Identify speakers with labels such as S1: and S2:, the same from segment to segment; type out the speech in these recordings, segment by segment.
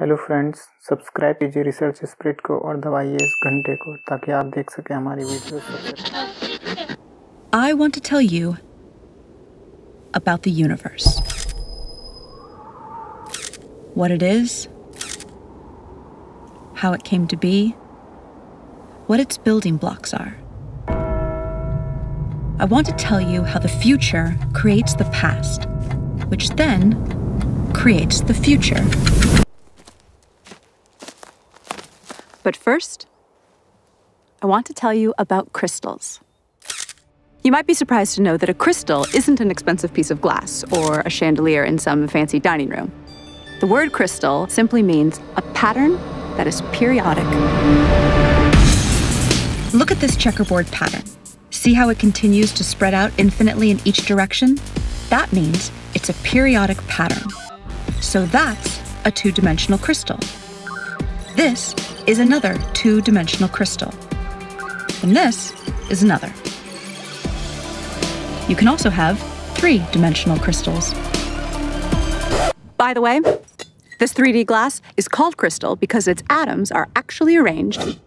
S1: Hello friends, subscribe कीजिए research spread को और दबाइए इस घंटे को ताकि आप देख सकें हमारी वीडियो सबसे।
S2: I want to tell you about the universe. What it is, how it came to be, what its building blocks are. I want to tell you how the future creates the past, which then creates the future. But first, I want to tell you about crystals. You might be surprised to know that a crystal isn't an expensive piece of glass or a chandelier in some fancy dining room. The word crystal simply means a pattern that is periodic. Look at this checkerboard pattern. See how it continues to spread out infinitely in each direction? That means it's a periodic pattern. So that's a two-dimensional crystal. This is another two-dimensional crystal. And this is another. You can also have three-dimensional crystals. By the way, this 3D glass is called crystal because its atoms are actually arranged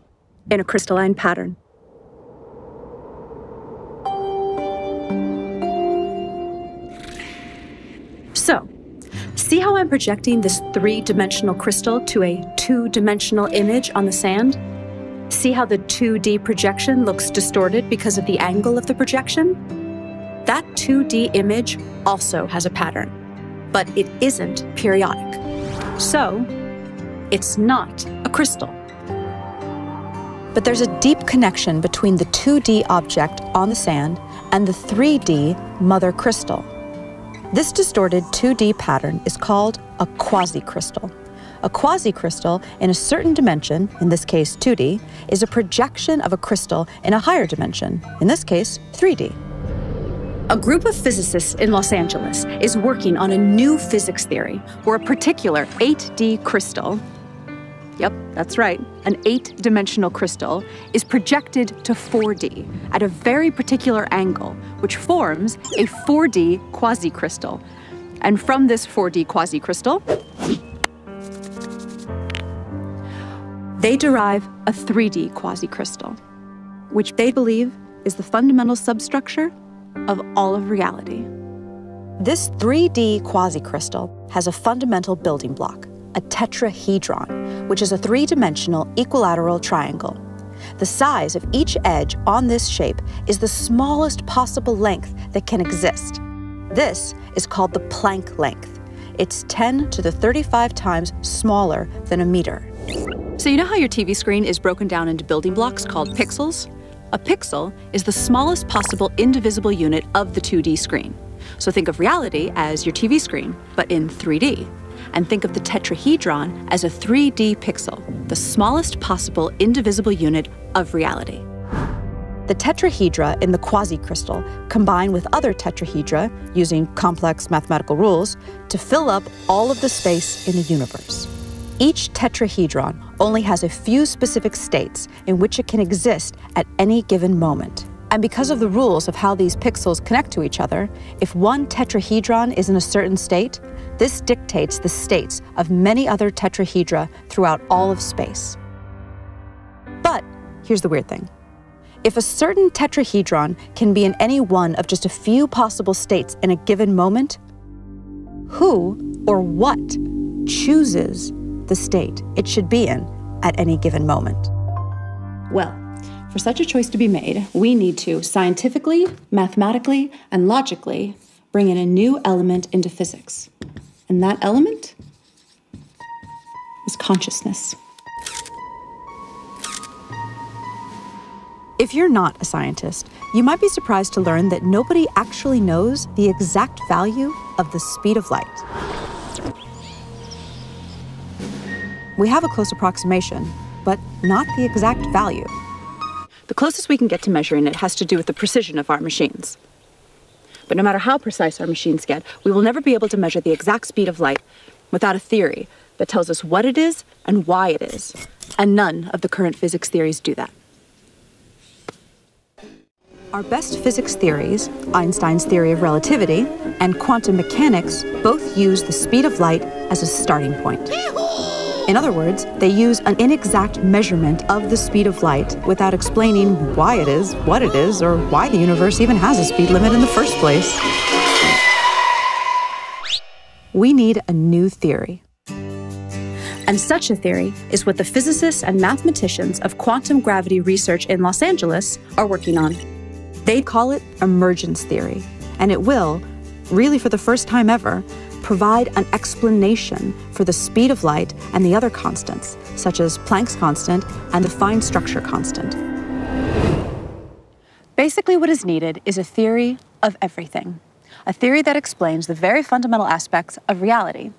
S2: in a crystalline pattern. So, see how I'm projecting this three-dimensional crystal to a two-dimensional image on the sand? See how the 2D projection looks distorted because of the angle of the projection? That 2D image also has a pattern, but it isn't periodic. So, it's not a crystal. But there's a deep connection between the 2D object on the sand and the 3D mother crystal. This distorted 2D pattern is called a quasicrystal. A quasicrystal in a certain dimension, in this case 2D, is a projection of a crystal in a higher dimension, in this case 3D. A group of physicists in Los Angeles is working on a new physics theory where a particular 8D crystal, yep, that's right, an 8-dimensional crystal, is projected to 4D at a very particular angle, which forms a 4D quasicrystal. And from this 4D quasicrystal, they derive a 3D quasicrystal, which they believe is the fundamental substructure of all of reality. This 3D quasicrystal has a fundamental building block, a tetrahedron, which is a three-dimensional equilateral triangle. The size of each edge on this shape is the smallest possible length that can exist. This is called the Planck length. It's 10 to the 35 times smaller than a meter. So you know how your TV screen is broken down into building blocks called pixels? A pixel is the smallest possible indivisible unit of the 2D screen. So think of reality as your TV screen, but in 3D. And think of the tetrahedron as a 3D pixel, the smallest possible indivisible unit of reality. The tetrahedra in the quasicrystal combine with other tetrahedra using complex mathematical rules to fill up all of the space in the universe. Each tetrahedron only has a few specific states in which it can exist at any given moment. And because of the rules of how these pixels connect to each other, if one tetrahedron is in a certain state, this dictates the states of many other tetrahedra throughout all of space. But here's the weird thing. If a certain tetrahedron can be in any one of just a few possible states in a given moment, who or what chooses the state it should be in at any given moment? Well, for such a choice to be made, we need to scientifically, mathematically, and logically bring in a new element into physics. And that element is consciousness. If you're not a scientist, you might be surprised to learn that nobody actually knows the exact value of the speed of light. We have a close approximation, but not the exact value. The closest we can get to measuring it has to do with the precision of our machines. But no matter how precise our machines get, we will never be able to measure the exact speed of light without a theory that tells us what it is and why it is. And none of the current physics theories do that. Our best physics theories, Einstein's theory of relativity and quantum mechanics, both use the speed of light as a starting point. In other words, they use an inexact measurement of the speed of light without explaining why it is, what it is, or why the universe even has a speed limit in the first place. We need a new theory. And such a theory is what the physicists and mathematicians of quantum gravity research in Los Angeles are working on. They call it emergence theory, and it will, really for the first time ever, provide an explanation for the speed of light and the other constants, such as Planck's constant and the fine structure constant. Basically, what is needed is a theory of everything, a theory that explains the very fundamental aspects of reality.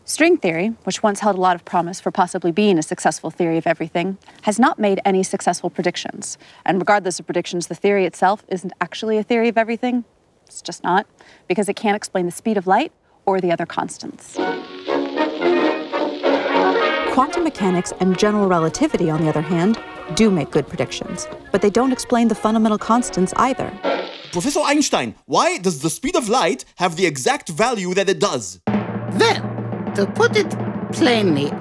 S2: String theory, which once held a lot of promise for possibly being a successful theory of everything, has not made any successful predictions. And regardless of predictions, the theory itself isn't actually a theory of everything. It's just not, because it can't explain the speed of light or the other constants. Quantum mechanics and general relativity, on the other hand, do make good predictions, but they don't explain the fundamental constants either.
S3: Professor Einstein, why does the speed of light have the exact value that it does?
S4: Well, to put it plainly,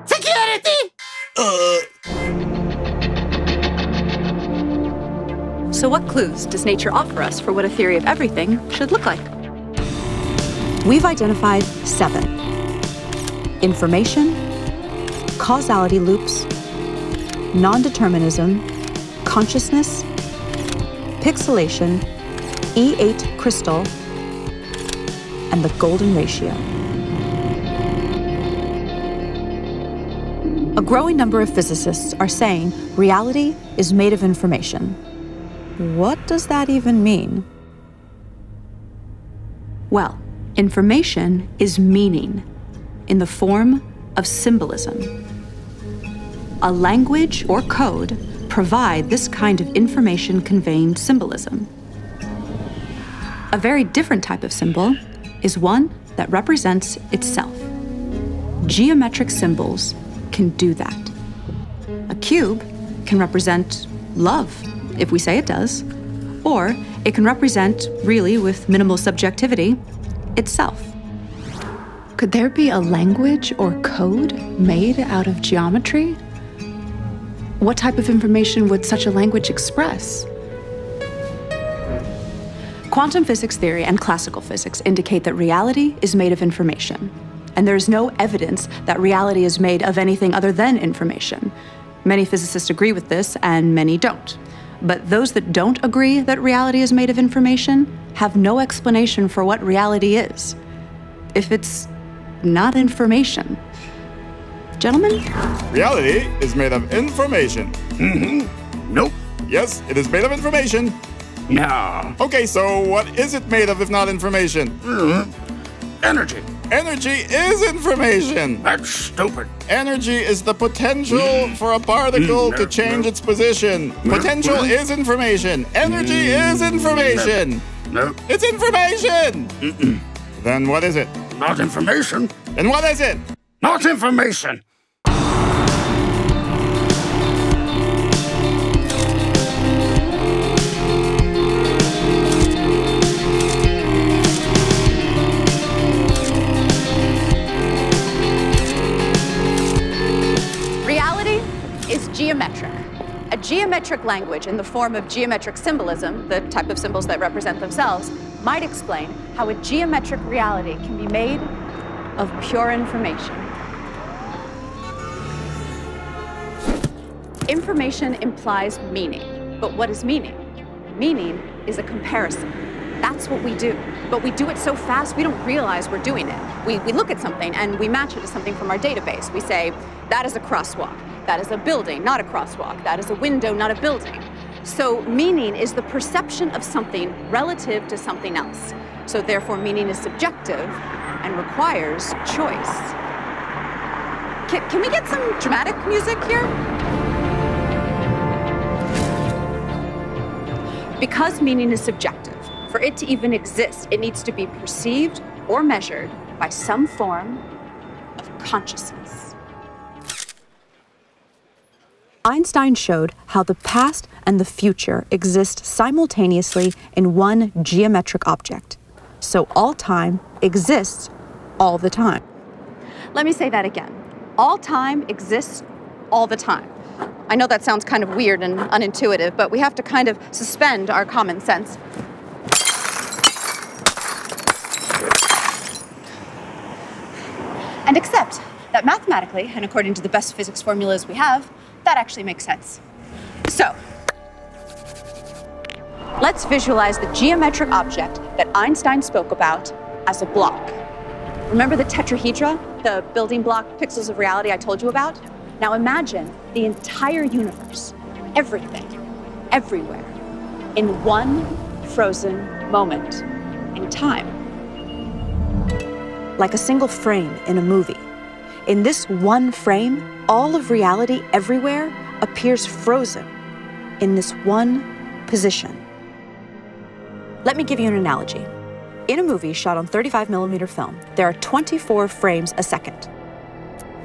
S4: security!
S2: So what clues does nature offer us for what a theory of everything should look like? We've identified 7. Information, causality loops, non-determinism, consciousness, pixelation, E8 crystal, and the golden ratio. A growing number of physicists are saying reality is made of information. What does that even mean? Well, information is meaning in the form of symbolism. A language or code provide this kind of information conveying symbolism. A very different type of symbol is one that represents itself. Geometric symbols can do that. A cube can represent love, if we say it does, or it can represent, really with minimal subjectivity, itself. Could there be a language or code made out of geometry? What type of information would such a language express? Quantum physics theory and classical physics indicate that reality is made of information, and there is no evidence that reality is made of anything other than information. Many physicists agree with this, and many don't. But those that don't agree that reality is made of information have no explanation for what reality is, if it's not information. Gentlemen?
S5: Reality is made of information.
S4: Nope.
S5: Yes, it is made of information.
S4: No.
S5: Okay, so what is it made of if not information?
S4: Energy.
S5: Energy is information.
S4: That's stupid.
S5: Energy is the potential for a particle to change its position. Potential is information. Energy is information.
S4: No.
S5: It's information. Then what is it?
S4: Not information.
S5: Then what is it?
S4: Not information.
S2: Geometric. A geometric language in the form of geometric symbolism, the type of symbols that represent themselves, might explain how a geometric reality can be made of pure information. Information implies meaning, but what is meaning? Meaning is a comparison. That's what we do. But we do it so fast, we don't realize we're doing it. We look at something and we match it to something from our database. We say, that is a crosswalk. That is a building, not a crosswalk. That is a window, not a building. So meaning is the perception of something relative to something else. So therefore, meaning is subjective and requires choice. Can we get some dramatic music here? Because meaning is subjective, for it to even exist, it needs to be perceived or measured by some form of consciousness. Einstein showed how the past and the future exist simultaneously in one geometric object. So all time exists all the time. Let me say that again. All time exists all the time. I know that sounds kind of weird and unintuitive, but we have to kind of suspend our common sense. And accept that mathematically, and according to the best physics formulas we have, that actually makes sense. So, let's visualize the geometric object that Einstein spoke about as a block. Remember the tetrahedra, the building block pixels of reality I told you about? Now imagine the entire universe, everything, everywhere, in one frozen moment in time. Like a single frame in a movie. In this one frame, all of reality everywhere appears frozen in this one position. Let me give you an analogy. In a movie shot on 35mm film, there are 24 frames a second.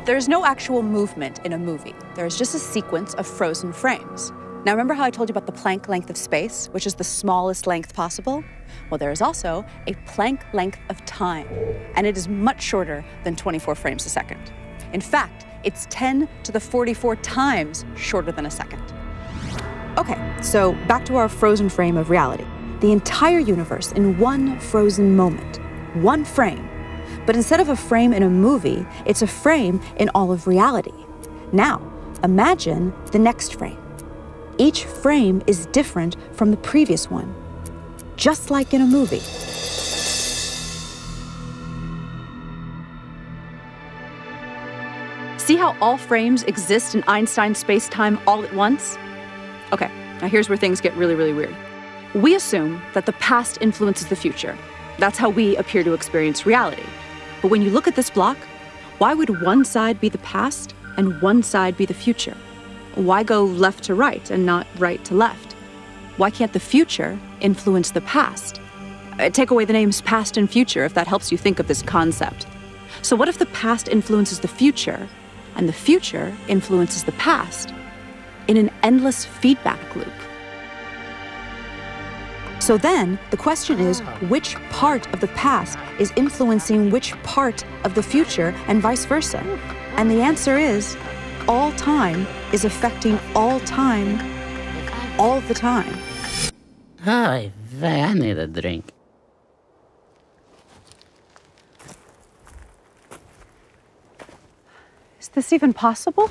S2: There's no actual movement in a movie. There's just a sequence of frozen frames. Now remember how I told you about the Planck length of space, which is the smallest length possible? Well, there is also a Planck length of time, and it is much shorter than 24 frames a second. In fact, it's 10 to the 44 times shorter than a second. Okay, so back to our frozen frame of reality. The entire universe in one frozen moment, one frame. But instead of a frame in a movie, it's a frame in all of reality. Now, imagine the next frame. Each frame is different from the previous one, just like in a movie. See how all frames exist in Einstein's space-time all at once? Okay, now here's where things get really, really weird. We assume that the past influences the future. That's how we appear to experience reality. But when you look at this block, why would one side be the past and one side be the future? Why go left to right and not right to left? Why can't the future influence the past? Take away the names past and future if that helps you think of this concept. So what if the past influences the future and the future influences the past in an endless feedback loop? So then, the question is, which part of the past is influencing which part of the future and vice versa? And the answer is, all time is affecting all time, all the time.
S6: Hi, I need a drink.
S2: Is this even possible?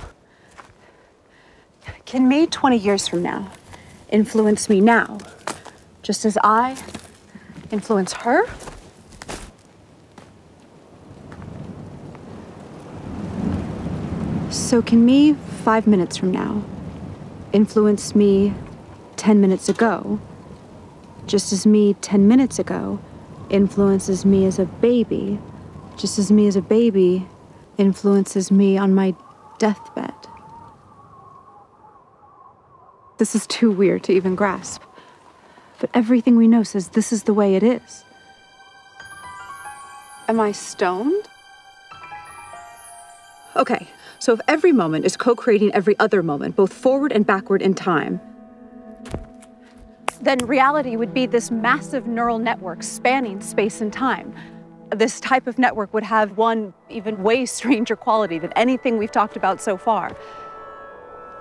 S2: Can me 20 years from now influence me now? Just as I influence her? So can me 5 minutes from now influence me 10 minutes ago, just as me 10 minutes ago influences me as a baby, just as me as a baby influences me on my deathbed? This is too weird to even grasp. But everything we know says this is the way it is. Am I stoned? Okay, so if every moment is co-creating every other moment, both forward and backward in time, then reality would be this massive neural network spanning space and time. This type of network would have one even way stranger quality than anything we've talked about so far.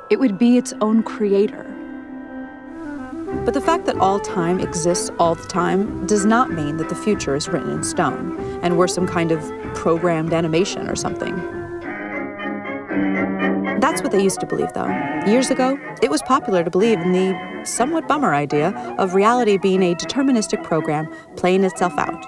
S2: It would be its own creator. But the fact that all time exists all the time does not mean that the future is written in stone, and we're some kind of programmed animation or something. That's what they used to believe, though. Years ago, it was popular to believe in the somewhat bummer idea of reality being a deterministic program playing itself out.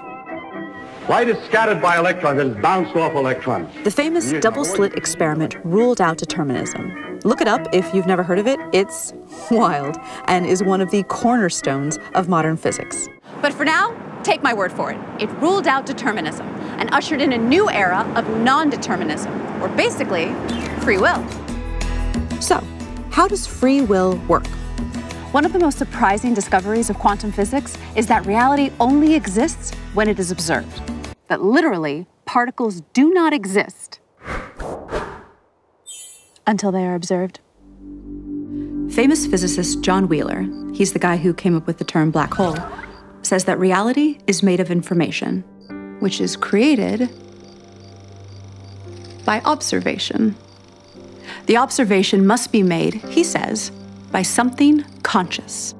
S7: Light is scattered by electrons and bounced off electrons.
S2: The famous double-slit experiment ruled out determinism. Look it up if you've never heard of it. It's wild and is one of the cornerstones of modern physics. But for now, take my word for it. It ruled out determinism and ushered in a new era of non-determinism, or basically, free will. So, how does free will work? One of the most surprising discoveries of quantum physics is that reality only exists when it is observed. That literally, particles do not exist until they are observed. Famous physicist John Wheeler, he's the guy who came up with the term black hole, says that reality is made of information, which is created by observation. The observation must be made, he says, by something conscious.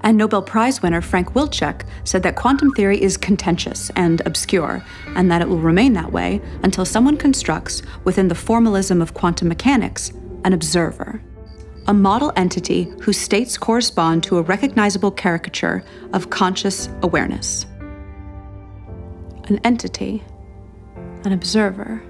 S2: And Nobel Prize winner Frank Wilczek said that quantum theory is contentious and obscure, and that it will remain that way until someone constructs, within the formalism of quantum mechanics, an observer, a model entity whose states correspond to a recognizable caricature of conscious awareness. An entity, an observer.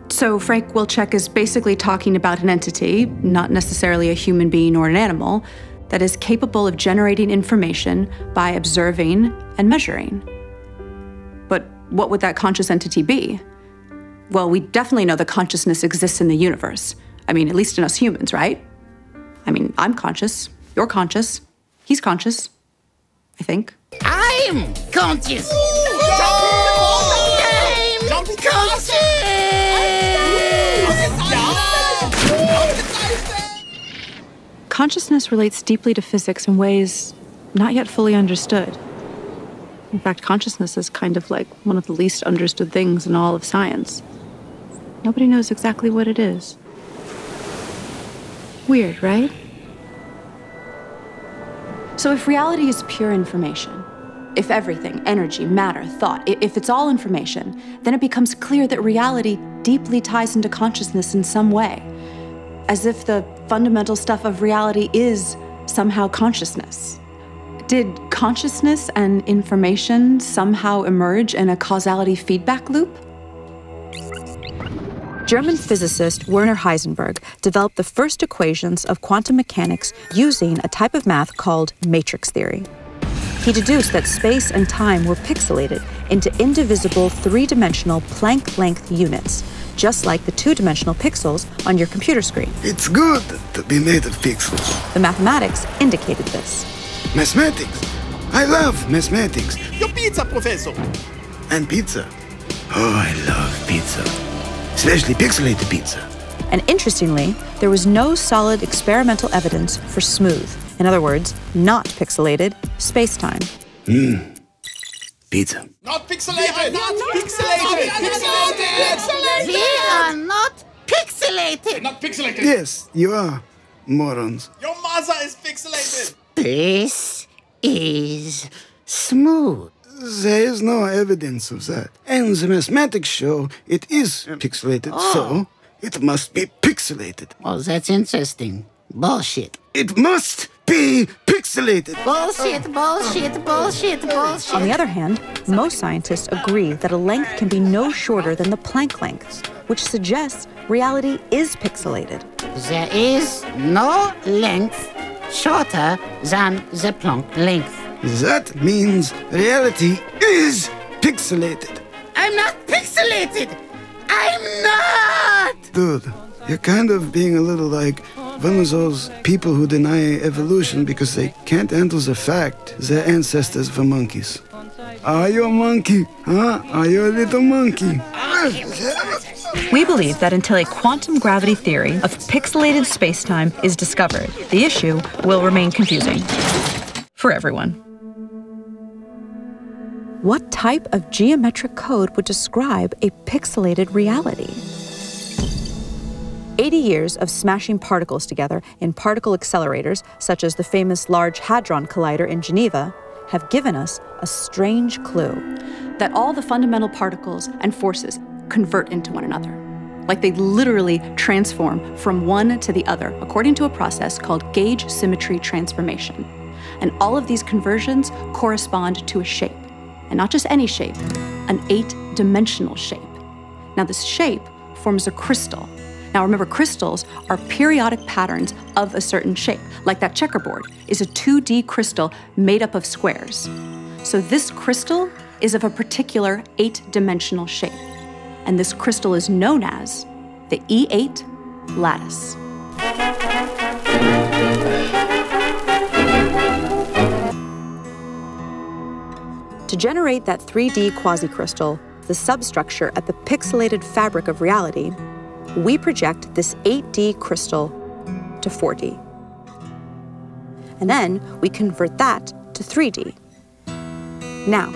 S2: So Frank Wilczek is basically talking about an entity, not necessarily a human being or an animal, that is capable of generating information by observing and measuring. But what would that conscious entity be? Well, we definitely know that consciousness exists in the universe. I mean, at least in us humans, right? I mean, I'm conscious, you're conscious, he's conscious, I think.
S6: I'm conscious. I'm conscious.
S2: Consciousness relates deeply to physics in ways not yet fully understood. In fact, consciousness is kind of like one of the least understood things in all of science. Nobody knows exactly what it is. Weird, right? So if reality is pure information, if everything, energy, matter, thought, if it's all information, then it becomes clear that reality deeply ties into consciousness in some way, as if the fundamental stuff of reality is somehow consciousness. Did consciousness and information somehow emerge in a causality feedback loop? German physicist Werner Heisenberg developed the first equations of quantum mechanics using a type of math called matrix theory. He deduced that space and time were pixelated into indivisible three-dimensional Planck-length units, just like the two-dimensional pixels on your computer screen.
S4: It's good to be made of pixels.
S2: The mathematics indicated this.
S4: Mathematics. I love mathematics.
S3: Your pizza, Professor.
S4: And pizza. Oh, I love pizza. Especially pixelated pizza.
S2: And interestingly, there was no solid experimental evidence for smooth, in other words, not pixelated, space-time.
S4: Pizza.
S3: Not pixelated! Not pixelated! Pixelated!
S6: We are not pixelated.
S3: Not pixelated!
S4: Yes, you are, morons.
S3: Your mother is pixelated!
S6: This is smooth.
S4: There is no evidence of that. And the mathematics show it is pixelated, so it must be pixelated.
S6: Oh, that's interesting. Bullshit.
S4: It must be pixelated.
S6: Bullshit, bullshit, bullshit, bullshit.
S2: On the other hand, most scientists agree that a length can be no shorter than the Planck length, which suggests reality is pixelated.
S6: There is no length shorter than the Planck length.
S4: That means reality is pixelated.
S6: I'm not pixelated. I'm not.
S4: Dude, you're kind of being a little like one of those people who deny evolution because they can't handle the fact their ancestors were monkeys. Are you a monkey? Huh? Are you a little monkey?
S2: We believe that until a quantum gravity theory of pixelated spacetime is discovered, the issue will remain confusing for everyone. What type of geometric code would describe a pixelated reality? 80 years of smashing particles together in particle accelerators, such as the famous Large Hadron Collider in Geneva, have given us a strange clue that all the fundamental particles and forces convert into one another. Like they literally transform from one to the other, according to a process called gauge symmetry transformation. And all of these conversions correspond to a shape. And not just any shape, an 8-dimensional shape. Now this shape forms a crystal. Now remember, crystals are periodic patterns of a certain shape, like that checkerboard is a 2D crystal made up of squares. So this crystal is of a particular 8-dimensional shape, and this crystal is known as the E8 lattice. To generate that 3D quasicrystal, the substructure at the pixelated fabric of reality, we project this 8D crystal to 4D. And then we convert that to 3D. Now,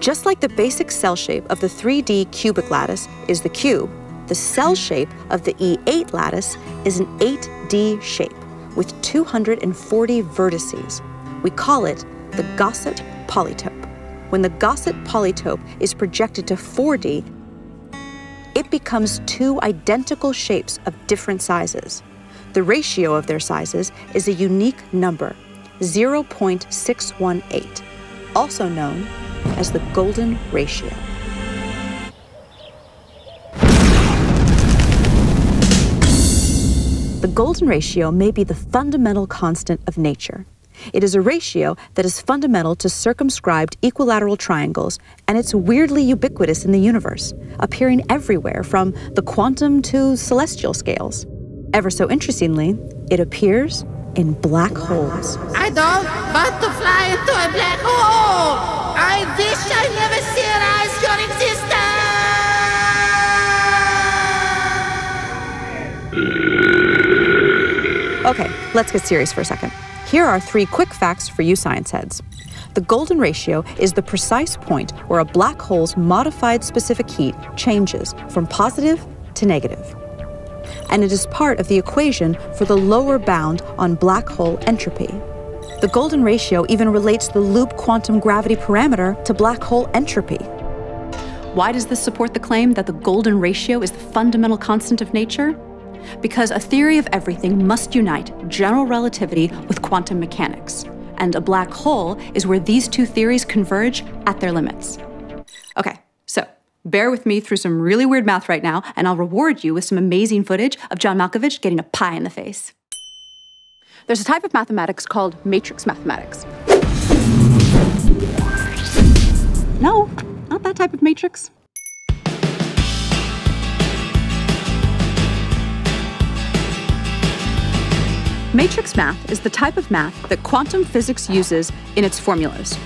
S2: Just like the basic cell shape of the 3D cubic lattice is the cube, the cell shape of the E8 lattice is an 8D shape with 240 vertices. We call it the Gaussian polytope. When the Gaussian polytope is projected to 4D, it becomes two identical shapes of different sizes. The ratio of their sizes is a unique number, 0.618, also known as the golden ratio. The golden ratio may be the fundamental constant of nature. It is a ratio that is fundamental to circumscribed equilateral triangles, and it's weirdly ubiquitous in the universe, appearing everywhere from the quantum to celestial scales. Ever so interestingly, it appears in black holes.
S6: I don't want to fly into a black hole! I wish I never realized your existence!
S2: Okay, let's get serious for a second. Here are 3 quick facts for you science heads. The golden ratio is the precise point where a black hole's modified specific heat changes from positive to negative. And it is part of the equation for the lower bound on black hole entropy. The golden ratio even relates the loop quantum gravity parameter to black hole entropy. Why does this support the claim that the golden ratio is the fundamental constant of nature? Because a theory of everything must unite general relativity with quantum mechanics, and a black hole is where these two theories converge at their limits. Okay, so bear with me through some really weird math right now, and I'll reward you with some amazing footage of John Malkovich getting a pie in the face. There's a type of mathematics called matrix mathematics. No, not that type of matrix. Matrix math is the type of math that quantum physics uses in its formulas.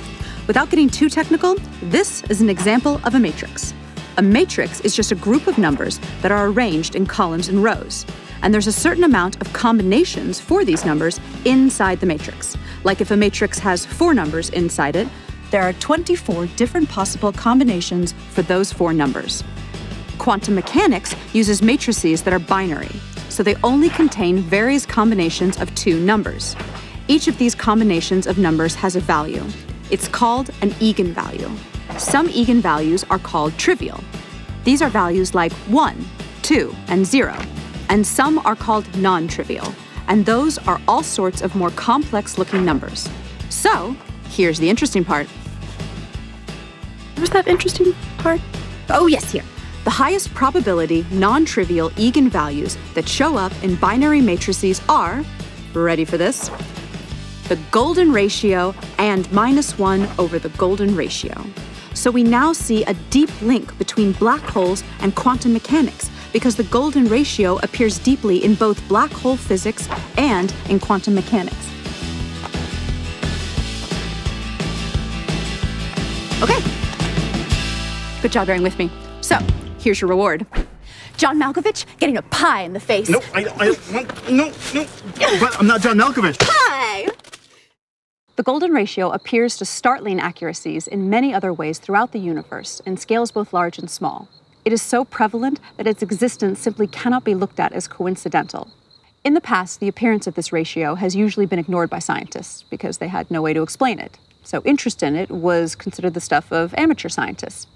S2: Without getting too technical, this is an example of a matrix. A matrix is just a group of numbers that are arranged in columns and rows. And there's a certain amount of combinations for these numbers inside the matrix. Like if a matrix has 4 numbers inside it, there are 24 different possible combinations for those 4 numbers. Quantum mechanics uses matrices that are binary, so they only contain various combinations of 2 numbers. Each of these combinations of numbers has a value. It's called an eigenvalue. Some eigenvalues are called trivial. These are values like 1, 2, and 0. And some are called non-trivial. And those are all sorts of more complex-looking numbers. So, here's the interesting part. Where's that interesting part? Oh, yes, here. The highest probability non-trivial eigenvalues that show up in binary matrices are, ready for this, the golden ratio and -1 over the golden ratio. So we now see a deep link between black holes and quantum mechanics because the golden ratio appears deeply in both black hole physics and in quantum mechanics. Okay. Good job bearing with me. So, here's your reward. John Malkovich getting a pie in the face.
S5: No, no. But I'm not John Malkovich.
S2: Pie! The golden ratio appears to startling accuracies in many other ways throughout the universe in scales both large and small. It is so prevalent that its existence simply cannot be looked at as coincidental. In the past, the appearance of this ratio has usually been ignored by scientists because they had no way to explain it. So interest in it was considered the stuff of amateur scientists.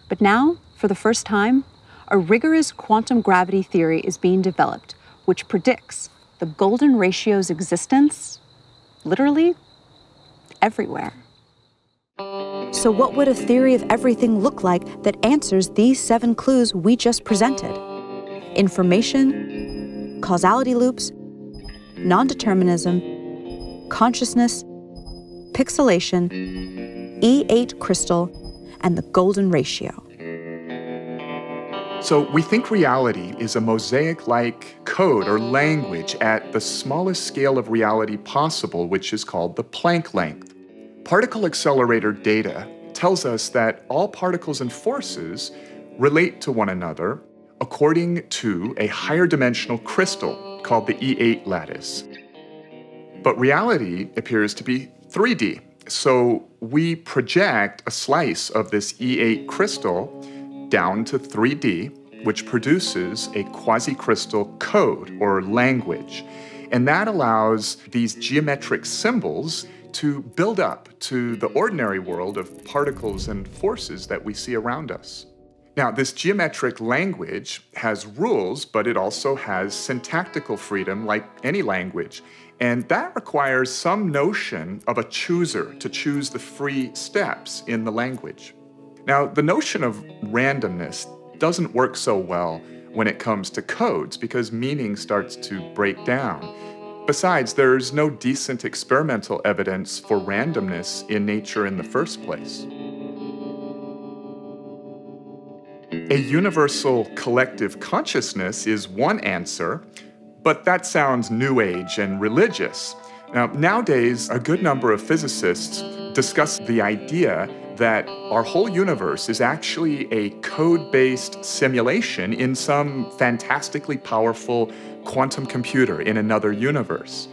S2: But now, for the first time, a rigorous quantum gravity theory is being developed, which predicts the golden ratio's existence, literally, everywhere. So what would a theory of everything look like that answers these 7 clues we just presented? Information, causality loops, non-determinism, consciousness, pixelation, E8 crystal, and the golden ratio.
S8: So we think reality is a mosaic-like code or language at the smallest scale of reality possible, which is called the Planck length. Particle accelerator data tells us that all particles and forces relate to one another according to a higher dimensional crystal called the E8 lattice. But reality appears to be 3D, So we project a slice of this E8 crystal down to 3D, which produces a quasicrystal code or language. And that allows these geometric symbols to build up to the ordinary world of particles and forces that we see around us. Now, this geometric language has rules, but it also has syntactical freedom like any language. And that requires some notion of a chooser to choose the free steps in the language. Now, the notion of randomness doesn't work so well when it comes to codes because meaning starts to break down. Besides, there's no decent experimental evidence for randomness in nature in the first place. A universal collective consciousness is one answer, but that sounds new age and religious. Now, nowadays, a good number of physicists discuss the idea that our whole universe is actually a code-based simulation in some fantastically powerful quantum computer in another universe.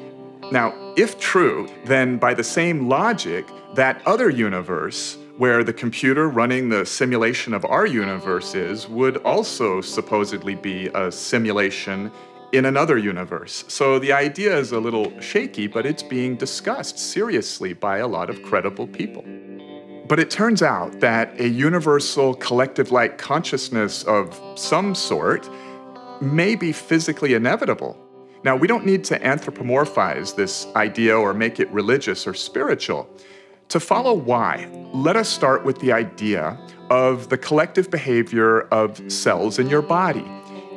S8: Now, if true, then by the same logic, that other universe where the computer running the simulation of our universe is would also supposedly be a simulation in another universe. So the idea is a little shaky, but it's being discussed seriously by a lot of credible people. But it turns out that a universal collective-like consciousness of some sort may be physically inevitable. Now, we don't need to anthropomorphize this idea or make it religious or spiritual. To follow why, let us start with the idea of the collective behavior of cells in your body,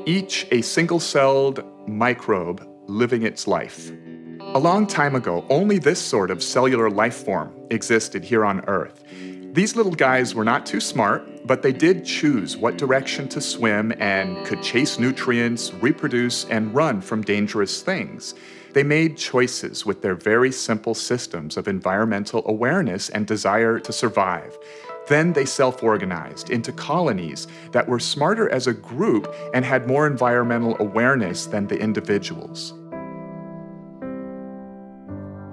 S8: each a single-celled microbe living its life. A long time ago, only this sort of cellular life form existed here on Earth. These little guys were not too smart, but they did choose what direction to swim and could chase nutrients, reproduce, and run from dangerous things. They made choices with their very simple systems of environmental awareness and desire to survive. Then they self-organized into colonies that were smarter as a group and had more environmental awareness than the individuals.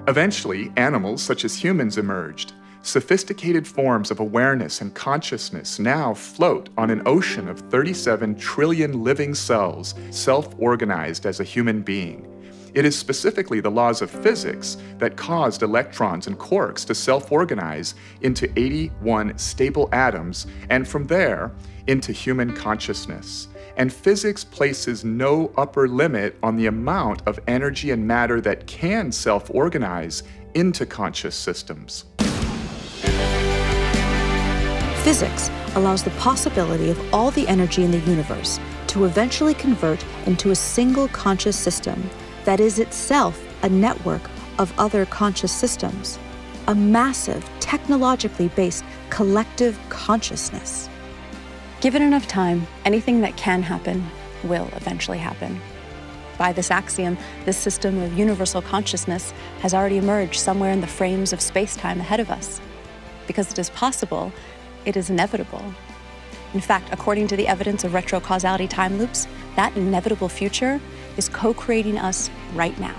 S8: Eventually, animals such as humans emerged. Sophisticated forms of awareness and consciousness now float on an ocean of 37 trillion living cells, self-organized as a human being. It is specifically the laws of physics that caused electrons and quarks to self-organize into 81 stable atoms, and from there, into human consciousness. And physics places no upper limit on the amount of energy and matter that can self-organize into conscious systems.
S2: Physics allows the possibility of all the energy in the universe to eventually convert into a single conscious system that is itself a network of other conscious systems, a massive, technologically based collective consciousness. Given enough time, anything that can happen will eventually happen. By this axiom, this system of universal consciousness has already emerged somewhere in the frames of space-time ahead of us. Because it is possible, it is inevitable. In fact, according to the evidence of retrocausality time loops, that inevitable future is co-creating us right now,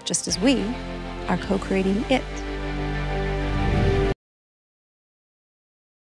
S2: just as we are co-creating it.